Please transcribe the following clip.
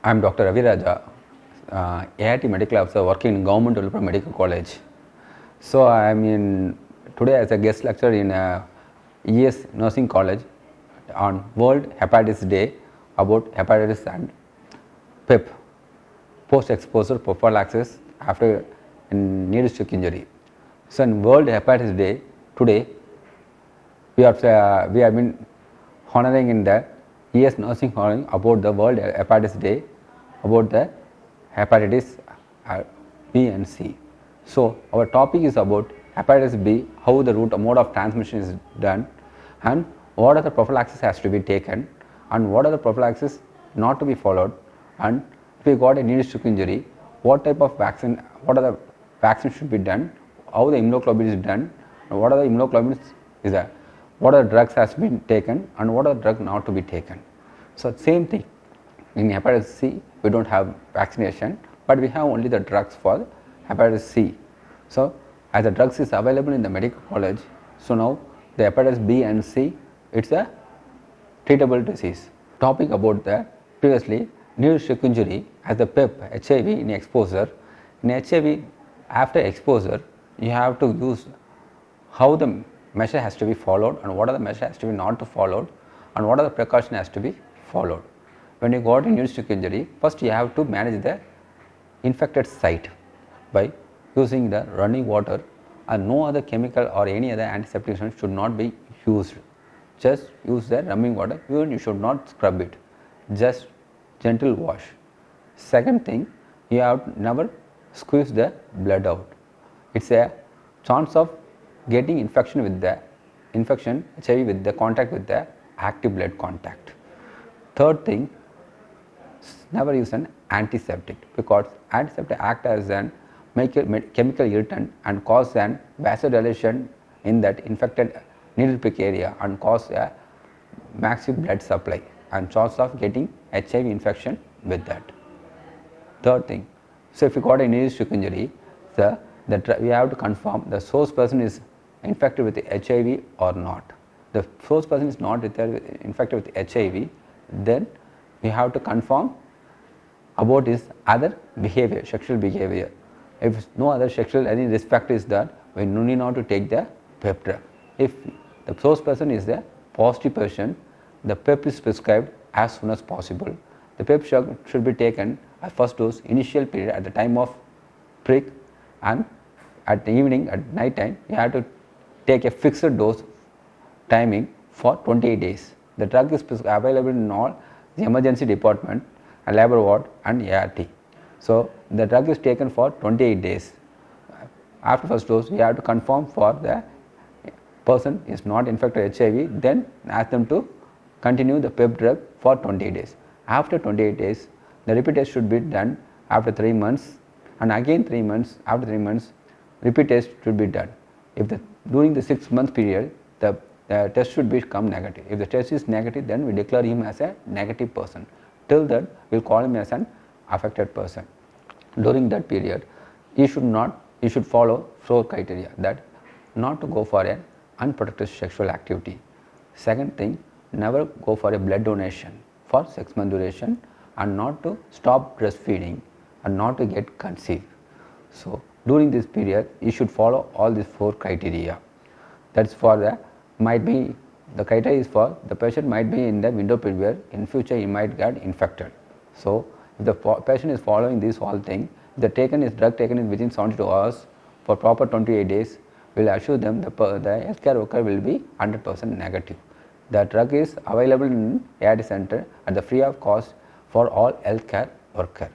I am Dr. Raviraja, AIT Medical Officer working in Government Development Medical College. So I am in today as a guest lecturer in ES Nursing College on World Hepatitis Day about hepatitis and PEP, post-exposure prophylaxis after needle stick injury. So in World Hepatitis Day today, we have been honoring in the ES Nursing College about the World Hepatitis Day, about the hepatitis B and C. So our topic is about hepatitis B, how the mode of transmission is done, and what are the prophylaxis has to be taken, and what are the prophylaxis not to be followed, and if we got a needle stick injury, what type of vaccine, what are the vaccines should be done, how the immunoglobulin is done, and what are the immunoglobulins is that, what are the drugs has been taken, and what are the drugs not to be taken. So same thing in hepatitis C, we don't have vaccination, but we have only the drugs for hepatitis C. So as the drugs is available in the medical college, so now the hepatitis B and C, it's a treatable disease. Topic about the previously needle stick injury as the PEP, HIV in exposure. In HIV after exposure, you have to use how the measure has to be followed and what are the measures has to be not to followed and what are the precaution has to be followed. When you got a needle stick injury, first you have to manage the infected site by using the running water, and no other chemical or any other antiseptic should not be used. Just use the running water, even you should not scrub it, just gentle wash. Second thing, you have to never squeeze the blood out. It's a chance of getting infection with the HIV with the contact with the active blood contact. Third thing, never use an antiseptic, because antiseptic act as an chemical irritant and cause an vasodilation in that infected needle prick area and cause a massive blood supply and chance of getting HIV infection with that. Third thing, so if you got a needle stick injury, we have to confirm the source person is infected with HIV or not. The source person is not infected with HIV, then we have to confirm about his other behavior, sexual behavior. If no other sexual any risk factor is that, we need not to take the PEP drug. If the source person is the positive person, the PEP is prescribed as soon as possible. The PEP should be taken at first dose initial period at the time of prick, and at the evening at night time you have to take a fixed dose timing for 28 days. The drug is available in all the emergency department, a labor ward and ART. So the drug is taken for 28 days. After first dose, you have to confirm for the person is not infected with HIV, then ask them to continue the PEP drug for 28 days. After 28 days, the repeat test should be done after 3 months, and again 3 months, after 3 months, repeat test should be done. If during the 6 month period, the test should become negative. If the test is negative, then we declare him as a negative person. Till then, we will call him as an affected person. During that period, he should follow 4 criteria, that not to go for an unprotected sexual activity. Second thing, never go for a blood donation for 6 month duration, and not to stop breastfeeding and not to get conceived. So during this period, you should follow all these 4 criteria. That's for the criteria is for the patient might be in the window period, in future he might get infected. So if the patient is following this whole thing, the drug taken is within 72 hours for proper 28 days, will assure them the healthcare worker will be 100% negative. The drug is available in ART center at the free of cost for all healthcare worker.